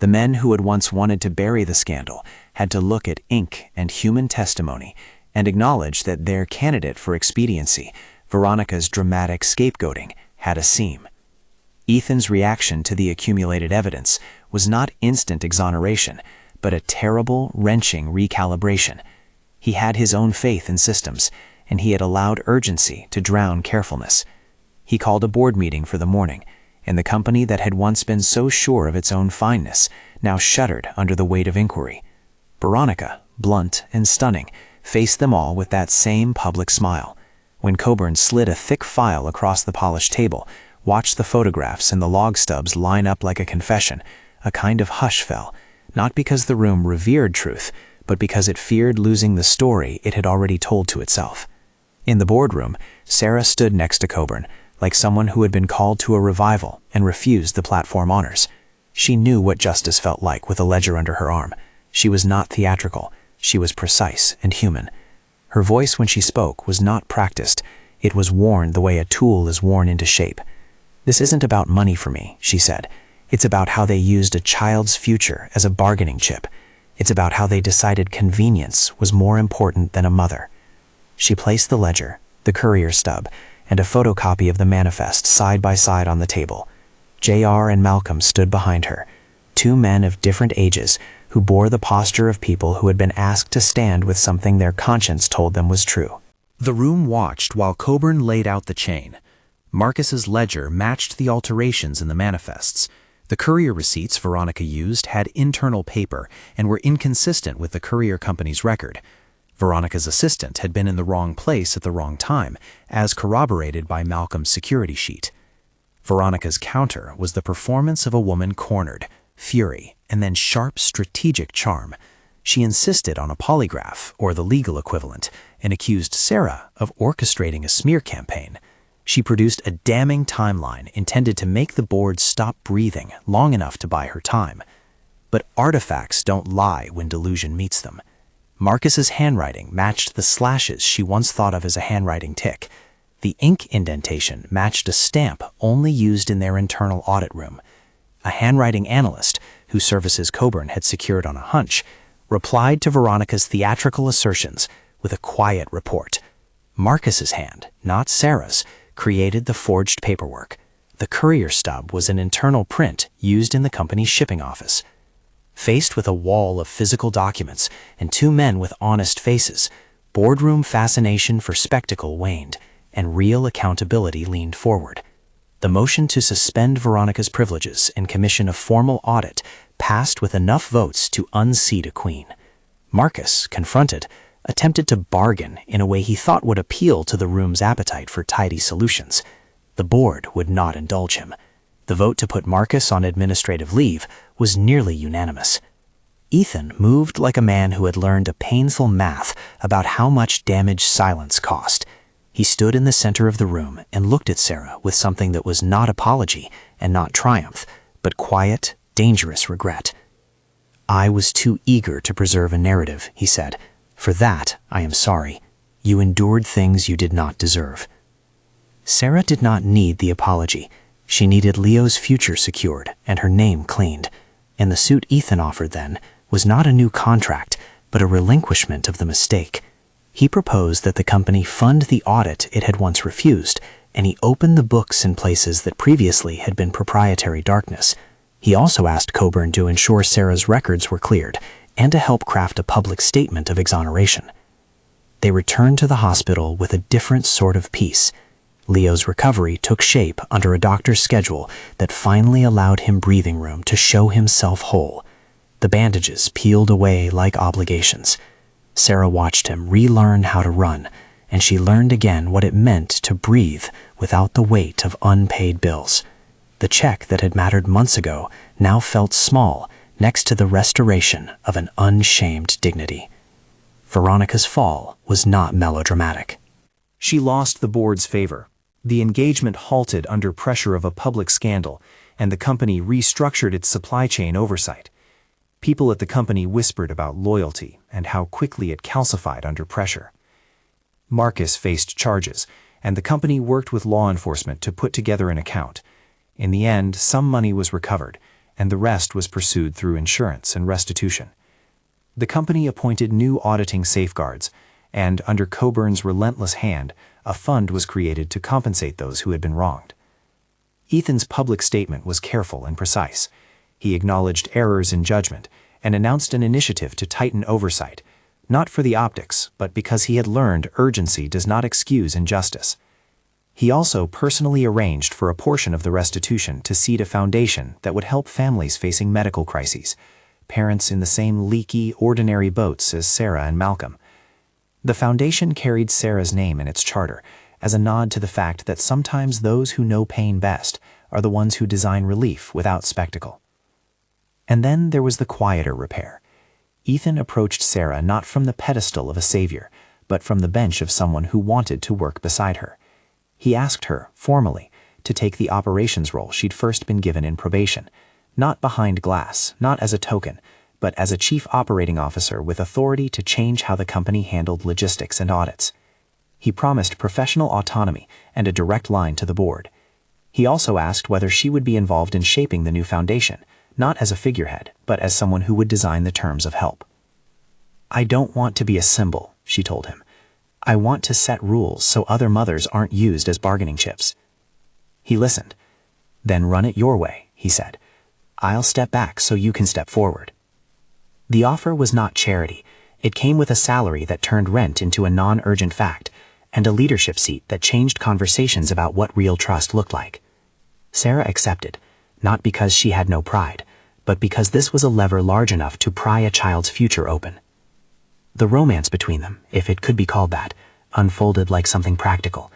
The men who had once wanted to bury the scandal had to look at ink and human testimony and acknowledge that their candidate for expediency, Veronica's dramatic scapegoating, had a seam. Ethan's reaction to the accumulated evidence was not instant exoneration, but a terrible, wrenching recalibration. He had his own faith in systems, and he had allowed urgency to drown carefulness. He called a board meeting for the morning, and the company that had once been so sure of its own fineness now shuddered under the weight of inquiry. Veronica, blunt and stunning, faced them all with that same public smile. When Coburn slid a thick file across the polished table, watched the photographs and the log stubs line up like a confession, a kind of hush fell, not because the room revered truth, but because it feared losing the story it had already told to itself. In the boardroom, Sarah stood next to Coburn, like someone who had been called to a revival and refused the platform honors. She knew what justice felt like with a ledger under her arm. She was not theatrical. She was precise and human. Her voice when she spoke was not practiced. It was worn the way a tool is worn into shape. "This isn't about money for me," she said. "It's about how they used a child's future as a bargaining chip. It's about how they decided convenience was more important than a mother." She placed the ledger, the courier stub, and a photocopy of the manifest side by side on the table. J.R. and Malcolm stood behind her, 2 men of different ages who bore the posture of people who had been asked to stand with something their conscience told them was true. The room watched while Coburn laid out the chain. Marcus's ledger matched the alterations in the manifests. The courier receipts Veronica used had internal paper and were inconsistent with the courier company's record. Veronica's assistant had been in the wrong place at the wrong time, as corroborated by Malcolm's security sheet. Veronica's counter was the performance of a woman cornered, fury, and then sharp strategic charm. She insisted on a polygraph, or the legal equivalent, and accused Sarah of orchestrating a smear campaign. She produced a damning timeline intended to make the board stop breathing long enough to buy her time. But artifacts don't lie when delusion meets them. Marcus's handwriting matched the slashes she once thought of as a handwriting tick. The ink indentation matched a stamp only used in their internal audit room. A handwriting analyst, whose services Coburn had secured on a hunch, replied to Veronica's theatrical assertions with a quiet report. Marcus's hand, not Sarah's, created the forged paperwork. The courier stub was an internal print used in the company's shipping office. Faced with a wall of physical documents and 2 men with honest faces, boardroom fascination for spectacle waned, and real accountability leaned forward. The motion to suspend Veronica's privileges and commission a formal audit passed with enough votes to unseat a queen. Marcus, confronted, attempted to bargain in a way he thought would appeal to the room's appetite for tidy solutions. The board would not indulge him. The vote to put Marcus on administrative leave was nearly unanimous. Ethan moved like a man who had learned a painful math about how much damage silence cost. He stood in the center of the room and looked at Sarah with something that was not apology and not triumph, but quiet, dangerous regret. "I was too eager to preserve a narrative," he said. "For that, I am sorry. You endured things you did not deserve." Sarah did not need the apology. She needed Leo's future secured and her name cleaned. And the suit Ethan offered then was not a new contract, but a relinquishment of the mistake. He proposed that the company fund the audit it had once refused, and he opened the books in places that previously had been proprietary darkness. He also asked Coburn to ensure Sarah's records were cleared, and to help craft a public statement of exoneration. They returned to the hospital with a different sort of peace. Leo's recovery took shape under a doctor's schedule that finally allowed him breathing room to show himself whole. The bandages peeled away like obligations. Sarah watched him relearn how to run, and she learned again what it meant to breathe without the weight of unpaid bills. The check that had mattered months ago now felt small next to the restoration of an unshamed dignity. Veronica's fall was not melodramatic. She lost the board's favor. The engagement halted under pressure of a public scandal, and the company restructured its supply chain oversight. People at the company whispered about loyalty and how quickly it calcified under pressure. Marcus faced charges, and the company worked with law enforcement to put together an account. In the end, some money was recovered, and the rest was pursued through insurance and restitution. The company appointed new auditing safeguards, and under Coburn's relentless hand, a fund was created to compensate those who had been wronged. Ethan's public statement was careful and precise. He acknowledged errors in judgment and announced an initiative to tighten oversight, not for the optics, but because he had learned urgency does not excuse injustice. He also personally arranged for a portion of the restitution to seed a foundation that would help families facing medical crises, parents in the same leaky, ordinary boats as Sarah and Malcolm. The foundation carried Sarah's name in its charter as a nod to the fact that sometimes those who know pain best are the ones who design relief without spectacle. And then there was the quieter repair. Ethan approached Sarah not from the pedestal of a savior, but from the bench of someone who wanted to work beside her. He asked her, formally, to take the operations role she'd first been given in probation, not behind glass, not as a token, but as a chief operating officer with authority to change how the company handled logistics and audits. He promised professional autonomy and a direct line to the board. He also asked whether she would be involved in shaping the new foundation, not as a figurehead, but as someone who would design the terms of help. "I don't want to be a symbol," she told him. "I want to set rules so other mothers aren't used as bargaining chips." He listened. "Then run it your way," he said. "I'll step back so you can step forward." The offer was not charity. It came with a salary that turned rent into a non-urgent fact, and a leadership seat that changed conversations about what real trust looked like. Sarah accepted, not because she had no pride, but because this was a lever large enough to pry a child's future open. The romance between them, if it could be called that, unfolded like something practical,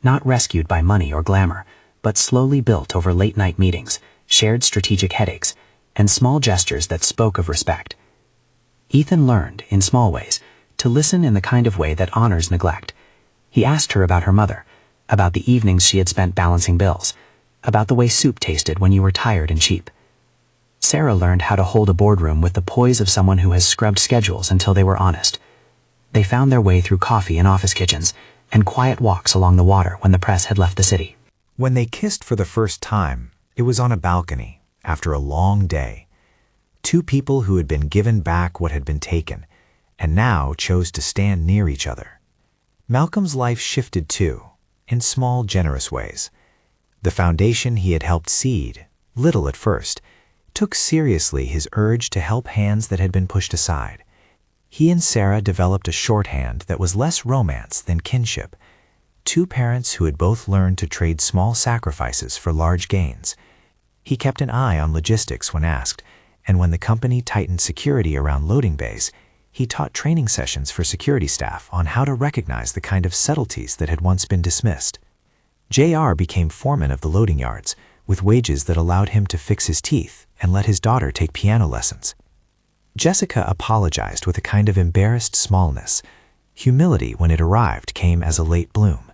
not rescued by money or glamour, but slowly built over late-night meetings, shared strategic headaches, and small gestures that spoke of respect. Ethan learned, in small ways, to listen in the kind of way that honors neglect. He asked her about her mother, about the evenings she had spent balancing bills, about the way soup tasted when you were tired and cheap. Sarah learned how to hold a boardroom with the poise of someone who has scrubbed schedules until they were honest. They found their way through coffee in office kitchens and quiet walks along the water when the press had left the city. When they kissed for the first time, it was on a balcony, after a long day. Two people who had been given back what had been taken, and now chose to stand near each other. Malcolm's life shifted too, in small, generous ways. The foundation he had helped seed, little at first, took seriously his urge to help hands that had been pushed aside. He and Sarah developed a shorthand that was less romance than kinship. Two parents who had both learned to trade small sacrifices for large gains. He kept an eye on logistics when asked, and when the company tightened security around loading bays, he taught training sessions for security staff on how to recognize the kind of subtleties that had once been dismissed. JR became foreman of the loading yards, with wages that allowed him to fix his teeth and let his daughter take piano lessons. Jessica apologized with a kind of embarrassed smallness. Humility, when it arrived, came as a late bloom.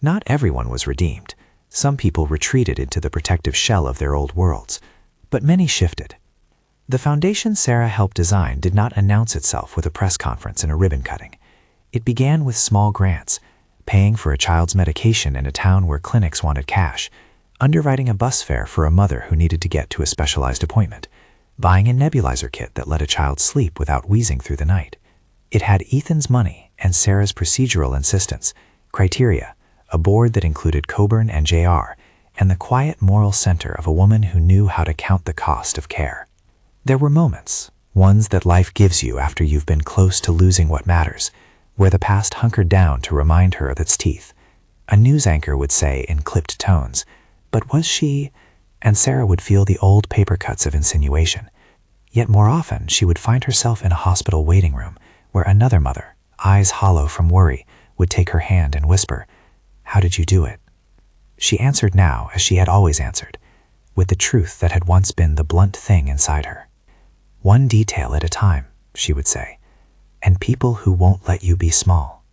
Not everyone was redeemed. Some people retreated into the protective shell of their old worlds, but many shifted. The foundation Sarah helped design did not announce itself with a press conference and a ribbon cutting. It began with small grants, paying for a child's medication in a town where clinics wanted cash, underwriting a bus fare for a mother who needed to get to a specialized appointment, buying a nebulizer kit that let a child sleep without wheezing through the night. It had Ethan's money and Sarah's procedural insistence, criteria, a board that included Coburn and JR, and the quiet moral center of a woman who knew how to count the cost of care. There were moments, Ones that life gives you after you've been close to losing what matters, where the past hunkered down to remind her of its teeth. A news anchor would say in clipped tones, "But was she?" And Sarah would feel the old paper cuts of insinuation. Yet more often, she would find herself in a hospital waiting room where another mother, eyes hollow from worry, would take her hand and whisper, "How did you do it?" She answered now as she had always answered, with the truth that had once been the blunt thing inside her. "One detail at a time," she would say, "and people who won't let you be small."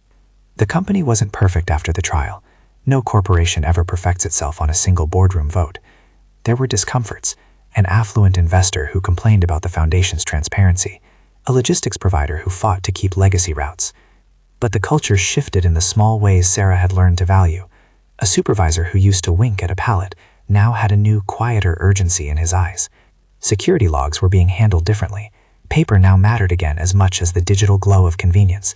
The company wasn't perfect after the trial. No corporation ever perfects itself on a single boardroom vote. There were discomforts, an affluent investor who complained about the foundation's transparency, a logistics provider who fought to keep legacy routes. But the culture shifted in the small ways Sarah had learned to value. A supervisor who used to wink at a pallet now had a new, quieter urgency in his eyes. Security logs were being handled differently. Paper now mattered again as much as the digital glow of convenience.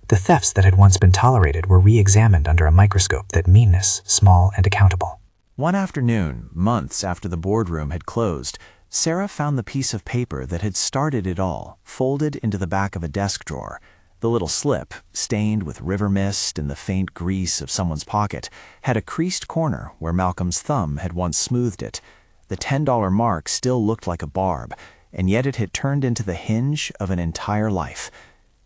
The thefts that had once been tolerated were re-examined under a microscope that meanness, small and accountable. One afternoon, months after the boardroom had closed, Sarah found the piece of paper that had started it all, folded into the back of a desk drawer. The little slip, stained with river mist and the faint grease of someone's pocket, had a creased corner where Malcolm's thumb had once smoothed it. The $10 mark still looked like a barb, and yet it had turned into the hinge of an entire life.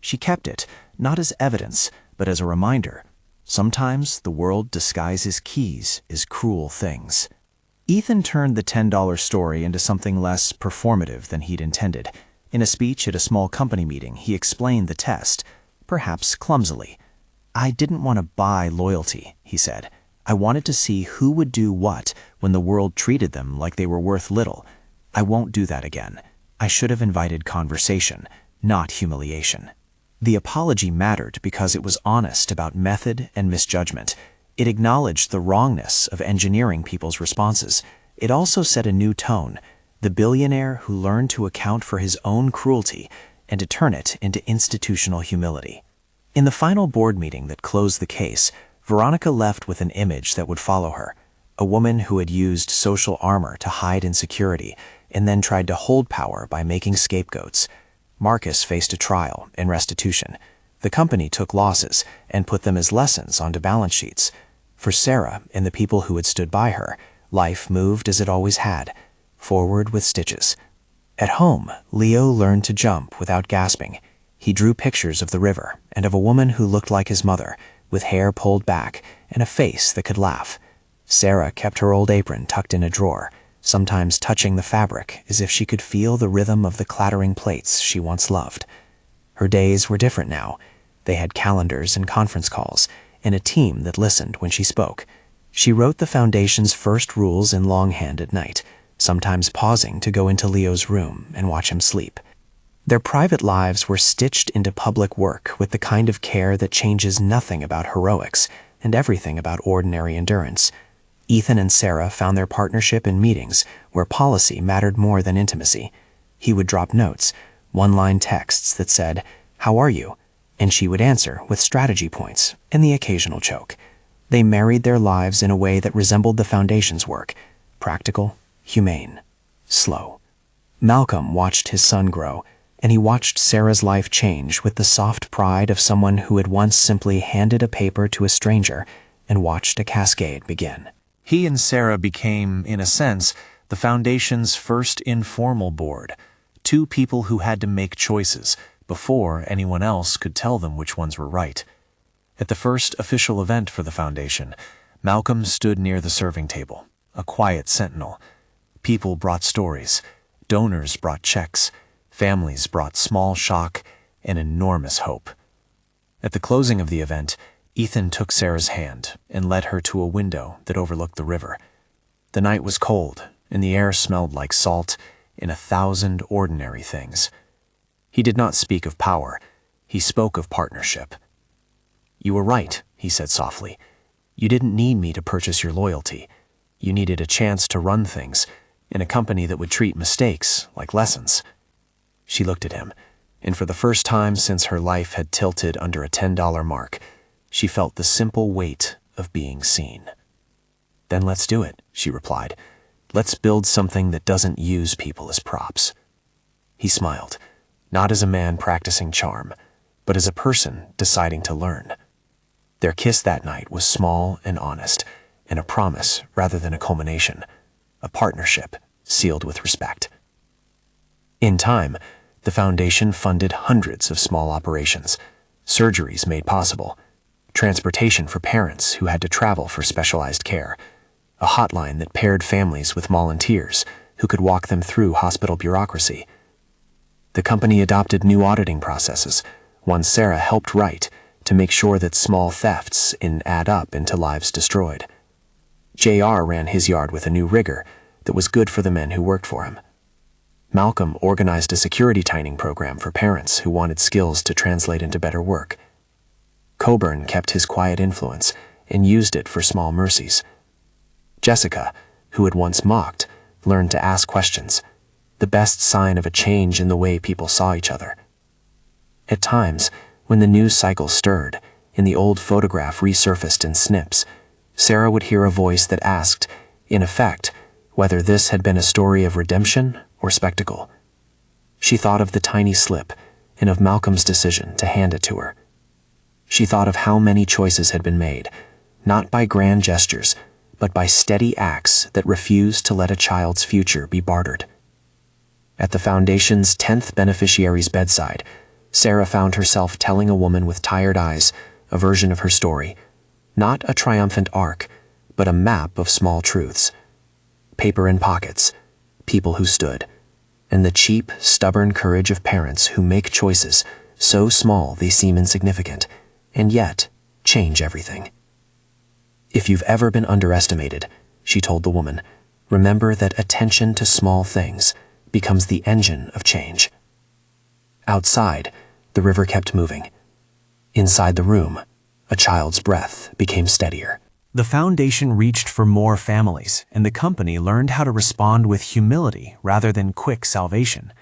She kept it, not as evidence, but as a reminder. Sometimes the world disguises keys as cruel things. Ethan turned the $10 story into something less performative than he'd intended. In a speech at a small company meeting, he explained the test, perhaps clumsily. "I didn't want to buy loyalty," he said. "I wanted to see who would do what when the world treated them like they were worth little. I won't do that again. I should have invited conversation, not humiliation." The apology mattered because it was honest about method and misjudgment. It acknowledged the wrongness of engineering people's responses. It also set a new tone, the billionaire who learned to account for his own cruelty and to turn it into institutional humility. In the final board meeting that closed the case, Veronica left with an image that would follow her, a woman who had used social armor to hide insecurity and then tried to hold power by making scapegoats. Marcus faced a trial and restitution. The company took losses and put them as lessons onto balance sheets. For Sarah and the people who had stood by her, life moved as it always had, forward with stitches. At home, Leo learned to jump without gasping. He drew pictures of the river and of a woman who looked like his mother, with hair pulled back and a face that could laugh. Sarah kept her old apron tucked in a drawer, sometimes touching the fabric as if she could feel the rhythm of the clattering plates she once loved. Her days were different now. They had calendars and conference calls, and a team that listened when she spoke. She wrote the foundation's first rules in longhand at night, sometimes pausing to go into Leo's room and watch him sleep. Their private lives were stitched into public work with the kind of care that changes nothing about heroics and everything about ordinary endurance. Ethan and Sarah found their partnership in meetings where policy mattered more than intimacy. He would drop notes, one-line texts that said, "How are you?" and she would answer with strategy points and the occasional choke. They married their lives in a way that resembled the foundation's work, practical, humane, slow. Malcolm watched his son grow, and he watched Sarah's life change with the soft pride of someone who had once simply handed a paper to a stranger and watched a cascade begin. He and Sarah became, in a sense, the foundation's first informal board, two people who had to make choices before anyone else could tell them which ones were right. At the first official event for the foundation, Malcolm stood near the serving table, a quiet sentinel. People brought stories, donors brought checks, families brought small shock and enormous hope. At the closing of the event, Ethan took Sarah's hand and led her to a window that overlooked the river. The night was cold, and the air smelled like salt in 1,000 ordinary things. He did not speak of power. He spoke of partnership. "You were right," he said softly. "You didn't need me to purchase your loyalty. You needed a chance to run things in a company that would treat mistakes like lessons." She looked at him, and for the first time since her life had tilted under a $10 mark, she felt the simple weight of being seen. "Then let's do it," she replied. "Let's build something that doesn't use people as props." He smiled, not as a man practicing charm, but as a person deciding to learn. Their kiss that night was small and honest, and a promise rather than a culmination, a partnership sealed with respect. In time, the foundation funded hundreds of small operations, surgeries made possible, transportation for parents who had to travel for specialized care, a hotline that paired families with volunteers who could walk them through hospital bureaucracy. The company adopted new auditing processes, one Sarah helped write, to make sure that small thefts didn't add up into lives destroyed. JR ran his yard with a new rigor that was good for the men who worked for him. Malcolm organized a security training program for parents who wanted skills to translate into better work. Coburn kept his quiet influence and used it for small mercies. Jessica, who had once mocked, learned to ask questions, the best sign of a change in the way people saw each other. At times, when the news cycle stirred, and the old photograph resurfaced in snips, Sarah would hear a voice that asked, in effect, whether this had been a story of redemption or spectacle. She thought of the tiny slip and of Malcolm's decision to hand it to her. She thought of how many choices had been made, not by grand gestures, but by steady acts that refused to let a child's future be bartered. At the Foundation's 10th beneficiary's bedside, Sarah found herself telling a woman with tired eyes a version of her story, not a triumphant arc, but a map of small truths. Paper in pockets, people who stood, and the cheap, stubborn courage of parents who make choices so small they seem insignificant, and yet change everything. If you've ever been underestimated, she told the woman, remember that attention to small things becomes the engine of change. Outside, the river kept moving. Inside the room, a child's breath became steadier. The foundation reached for more families, and the company learned how to respond with humility rather than quick salvation.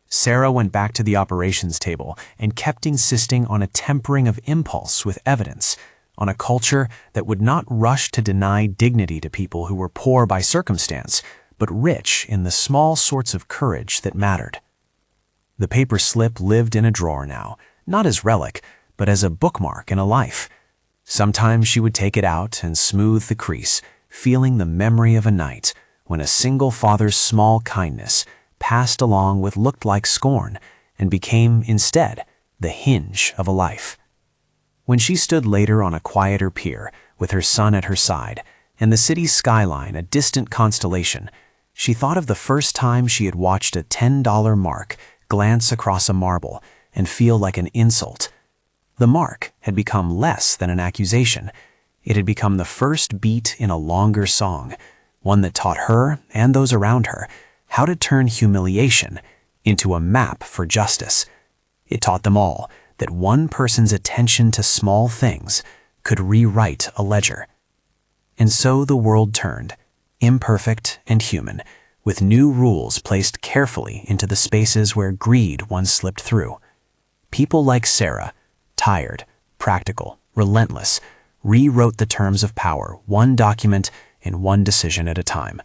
Sarah went back to the operations table and kept insisting on a tempering of impulse with evidence, on a culture that would not rush to deny dignity to people who were poor by circumstance, but rich in the small sorts of courage that mattered. The paper slip lived in a drawer now, not as relic, but as a bookmark in a life. Sometimes she would take it out and smooth the crease, feeling the memory of a night when a single father's small kindness passed along with looked like scorn and became, instead, the hinge of a life. When she stood later on a quieter pier with her son at her side and the city's skyline a distant constellation, she thought of the first time she had watched a $10 mark glance across a marble and feel like an insult. The mark had become less than an accusation. It had become the first beat in a longer song, one that taught her and those around her how to turn humiliation into a map for justice. It taught them all that one person's attention to small things could rewrite a ledger. And so the world turned, imperfect and human, with new rules placed carefully into the spaces where greed once slipped through. People like Sarah, tired, practical, relentless, rewrote the terms of power, one document and one decision at a time.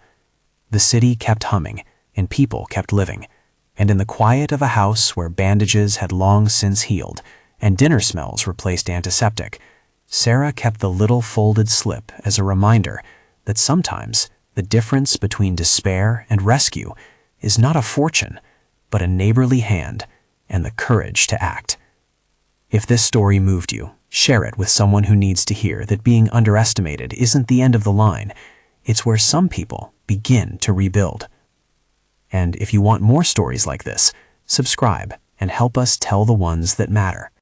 The city kept humming, and people kept living, and in the quiet of a house where bandages had long since healed, and dinner smells replaced antiseptic, Sarah kept the little folded slip as a reminder that sometimes the difference between despair and rescue is not a fortune, but a neighborly hand and the courage to act. If this story moved you, share it with someone who needs to hear that being underestimated isn't the end of the line. It's where some people begin to rebuild. And if you want more stories like this, subscribe and help us tell the ones that matter.